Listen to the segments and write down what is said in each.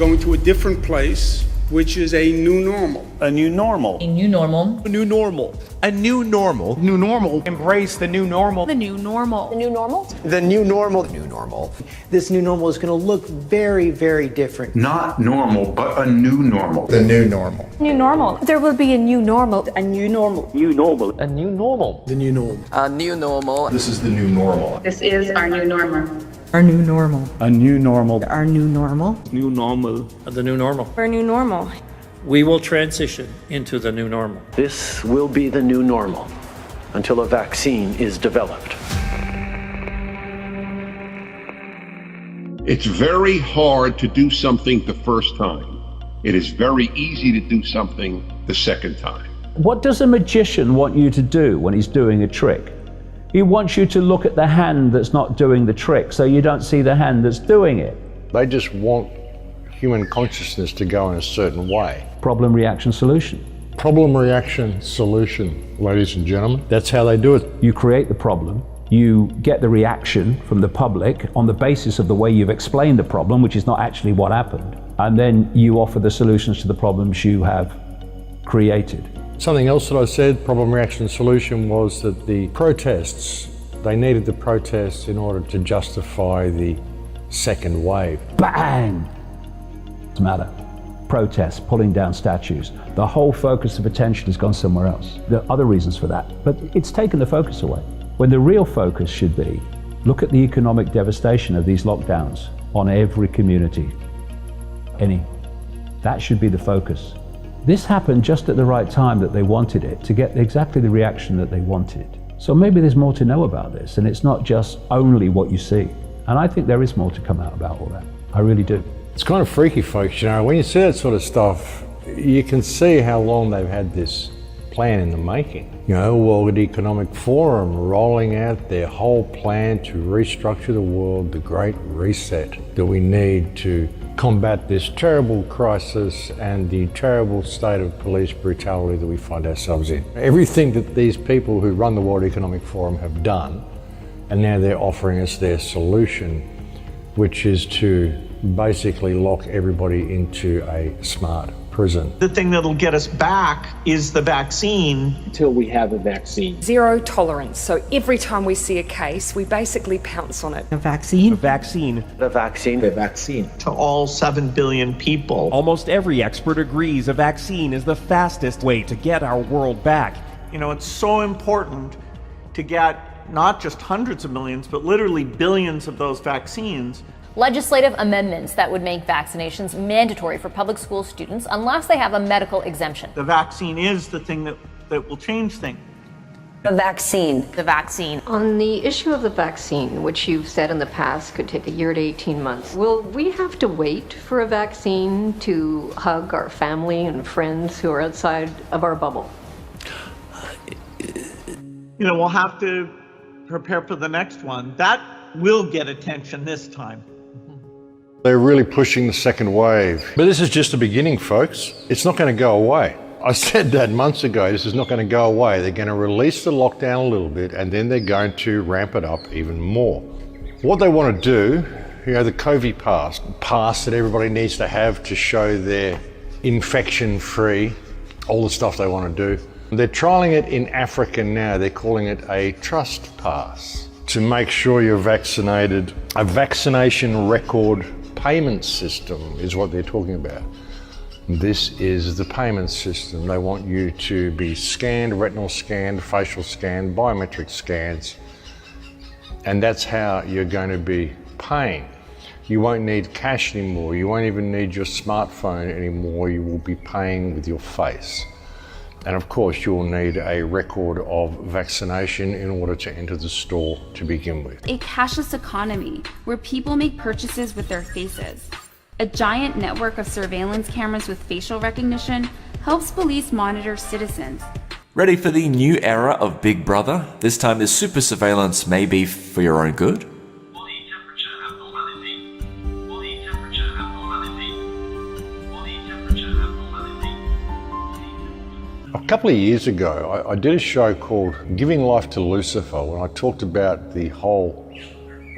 going to a different place, which is a new normal. A new normal. A new normal. A new normal. A new normal. New normal. Embrace the new normal. The new normal. The new normal. The new normal. New normal. This new normal is going to look very, very different. Not normal, but a new normal. The new normal. New normal. There will be a new normal. A new normal. New normal. A new normal. The new normal. A new normal. This is the new normal. This is our new normal. Our new normal. A new normal. Our new normal. New normal. The new normal. Our new normal. We will transition into the new normal. This will be the new normal until a vaccine is developed. It's very hard to do something the first time. It is very easy to do something the second time. What does a magician want you to do when he's doing a trick? He wants you to look at the hand that's not doing the trick so you don't see the hand that's doing it. They just want human consciousness to go in a certain way. Problem, reaction, solution. Problem, reaction, solution, ladies and gentlemen. That's how they do it. You create the problem, you get the reaction from the public on the basis of the way you've explained the problem, which is not actually what happened, and then you offer the solutions to the problems you have created. Something else that I said, problem, reaction, solution, was that the protests, they needed the protests in order to justify the second wave. Bang! What's the matter? Protests, pulling down statues. The whole focus of attention has gone somewhere else. There are other reasons for that, but it's taken the focus away. When the real focus should be, look at the economic devastation of these lockdowns on every community. That should be the focus. This happened just at the right time that they wanted it, to get exactly the reaction that they wanted. So maybe there's more to know about this, and it's not just only what you see. And I think there is more to come out about all that. I really do. It's kind of freaky, folks, you know, when you see that sort of stuff, you can see how long they've had this plan in the making. You know, World Economic Forum rolling out their whole plan to restructure the world, the Great Reset, that we need to combat this terrible crisis and the terrible state of police brutality that we find ourselves in. Everything that these people who run the World Economic Forum have done, and now they're offering us their solution, which is to basically lock everybody into a smart prison. The thing that'll get us back is the vaccine. Until we have a vaccine. Zero tolerance. So every time we see a case, we basically pounce on it. A vaccine. A vaccine. The vaccine. The vaccine. To all 7 billion people. Almost every expert agrees a vaccine is the fastest way to get our world back. You know, it's so important to get not just hundreds of millions, but literally billions of those vaccines. Legislative amendments that would make vaccinations mandatory for public school students unless they have a medical exemption. The vaccine is the thing that will change things. The vaccine. The vaccine. On the issue of the vaccine, which you've said in the past could take a year to 18 months, will we have to wait for a vaccine to hug our family and friends who are outside of our bubble? You know, we'll have to prepare for the next one. That will get attention this time. They're really pushing the second wave. But this is just the beginning, folks. It's not going to go away. I said that months ago, this is not going to go away. They're going to release the lockdown a little bit, and then they're going to ramp it up even more. What they want to do, you know, the COVID pass that everybody needs to have to show they're infection-free, all the stuff they want to do. They're trialling it in Africa now. They're calling it a trust pass to make sure you're vaccinated. A vaccination record payment system is what they're talking about. This is the payment system. They want you to be scanned, retinal scanned, facial scanned, biometric scans, and that's how you're going to be paying. You won't need cash anymore. You won't even need your smartphone anymore. You will be paying with your face. And of course, you'll need a record of vaccination in order to enter the store to begin with. A cashless economy where people make purchases with their faces. A giant network of surveillance cameras with facial recognition helps police monitor citizens. Ready for the new era of Big Brother? This time the super surveillance may be for your own good. A couple of years ago, I did a show called Giving Life to Lucifer, when I talked about the whole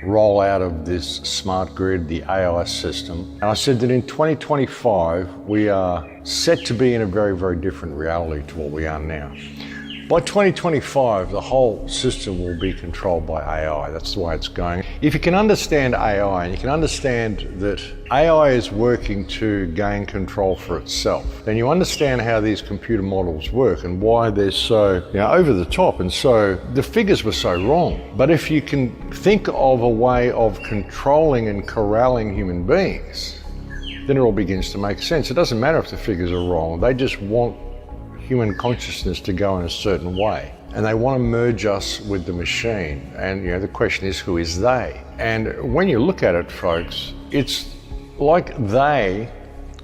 rollout of this smart grid, the AI system. And I said that in 2025, we are set to be in a very, very different reality to what we are now. By 2025, the whole system will be controlled by AI. That's the way it's going. If you can understand AI and you can understand that AI is working to gain control for itself, then you understand how these computer models work and why they're so over the top, and so the figures were so wrong. But if you can think of a way of controlling and corralling human beings, then it all begins to make sense. It doesn't matter if the figures are wrong. They just want human consciousness to go in a certain way, and they want to merge us with the machine. And the question is, who is they? And when you look at it, folks, it's like they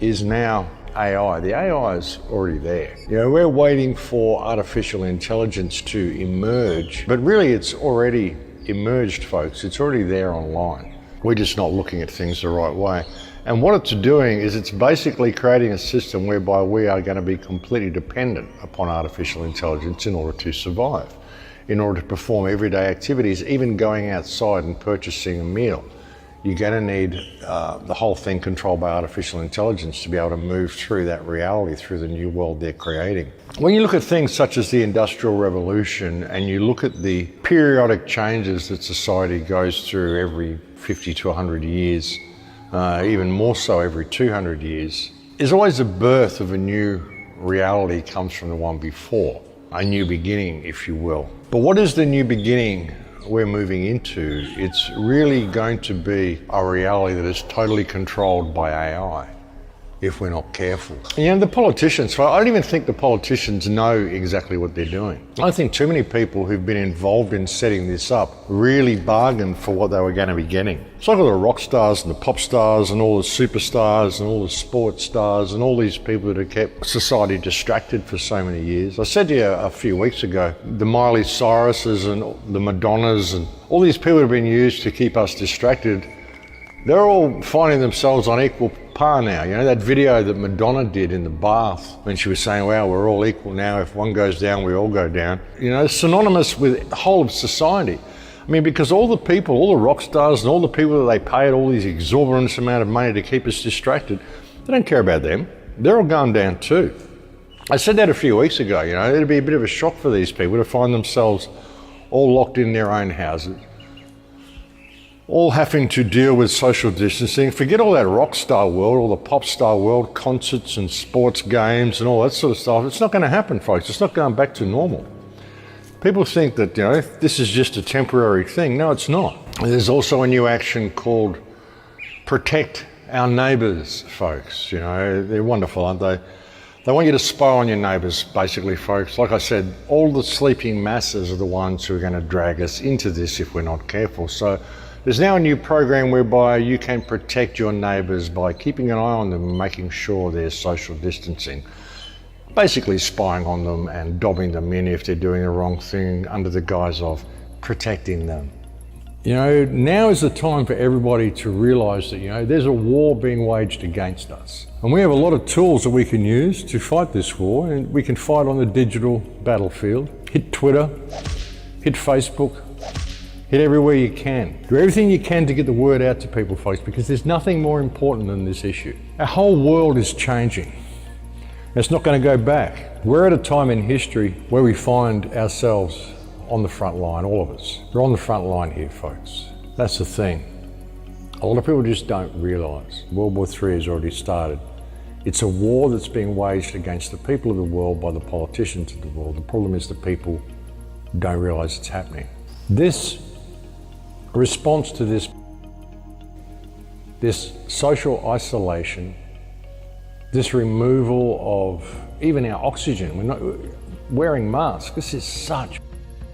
is now AI. The AI is already there. We're waiting for artificial intelligence to emerge, but really it's already emerged, folks. It's already there online. We're just not looking at things the right way. And what it's doing is it's basically creating a system whereby we are going to be completely dependent upon artificial intelligence in order to survive, in order to perform everyday activities, even going outside and purchasing a meal. You're going to need the whole thing controlled by artificial intelligence to be able to move through that reality, through the new world they're creating. When you look at things such as the Industrial Revolution and you look at the periodic changes that society goes through every 50 to 100 years, even more so every 200 years, there's always a birth of a new reality comes from the one before, a new beginning, if you will. But what is the new beginning we're moving into? It's really going to be a reality that is totally controlled by AI if we're not careful. And the politicians, I don't even think the politicians know exactly what they're doing. I think too many people who've been involved in setting this up really bargained for what they were going to be getting. It's like all the rock stars and the pop stars and all the superstars and all the sports stars and all these people that have kept society distracted for so many years. I said to you a few weeks ago, the Miley Cyruses and the Madonnas and all these people have been used to keep us distracted. They're all finding themselves on equal par now. That video that Madonna did in the bath when she was saying, wow, we're all equal now. If one goes down, we all go down. It's synonymous with the whole of society. Because all the people, all the rock stars and all the people that they paid all these exorbitant amount of money to keep us distracted, they don't care about them. They're all going down too. I said that a few weeks ago. It'd be a bit of a shock for these people to find themselves all locked in their own houses, all having to deal with social distancing. Forget all that rock star world, all the pop star world, concerts and sports games and all that sort of stuff. It's not going to happen, folks. It's not going back to normal. People think that, this is just a temporary thing. No, it's not. There's also a new action called Protect Our Neighbours, folks. They're wonderful, aren't they? They want you to spy on your neighbours, basically, folks. Like I said, all the sleeping masses are the ones who are going to drag us into this if we're not careful. So there's now a new program whereby you can protect your neighbours by keeping an eye on them and making sure there's social distancing. Basically spying on them and dobbing them in if they're doing the wrong thing under the guise of protecting them. Now is the time for everybody to realise that, there's a war being waged against us. And we have a lot of tools that we can use to fight this war, and we can fight on the digital battlefield. Hit Twitter, hit Facebook, hit everywhere you can. Do everything you can to get the word out to people, folks, because there's nothing more important than this issue. Our whole world is changing. It's not going to go back. We're at a time in history where we find ourselves on the front line, all of us. We're on the front line here, folks. That's the thing. A lot of people just don't realise. World War III has already started. It's a war that's being waged against the people of the world by the politicians of the world. The problem is that people don't realise it's happening. This response to this social isolation, this removal of even our oxygen, we're not wearing masks. This is such,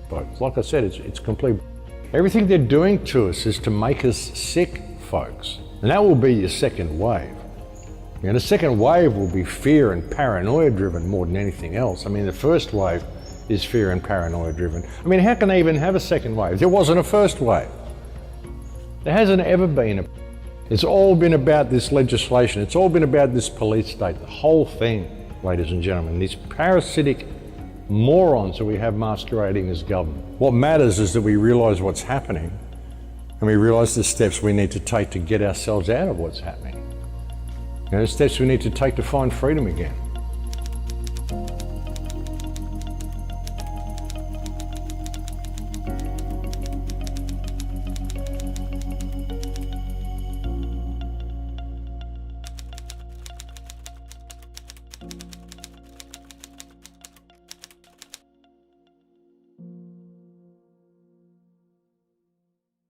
folks. Like I said, it's complete. Everything they're doing to us is to make us sick, folks. And that will be your second wave. The second wave will be fear and paranoia driven more than anything else. The first wave is fear and paranoia driven. How can they even have a second wave? There wasn't a first wave. There hasn't ever been. It's all been about this legislation. It's all been about this police state. The whole thing, ladies and gentlemen, these parasitic morons that we have masquerading as government. What matters is that we realise what's happening And we realize the steps we need to take to get ourselves out of what's happening. The steps we need to take to find freedom again.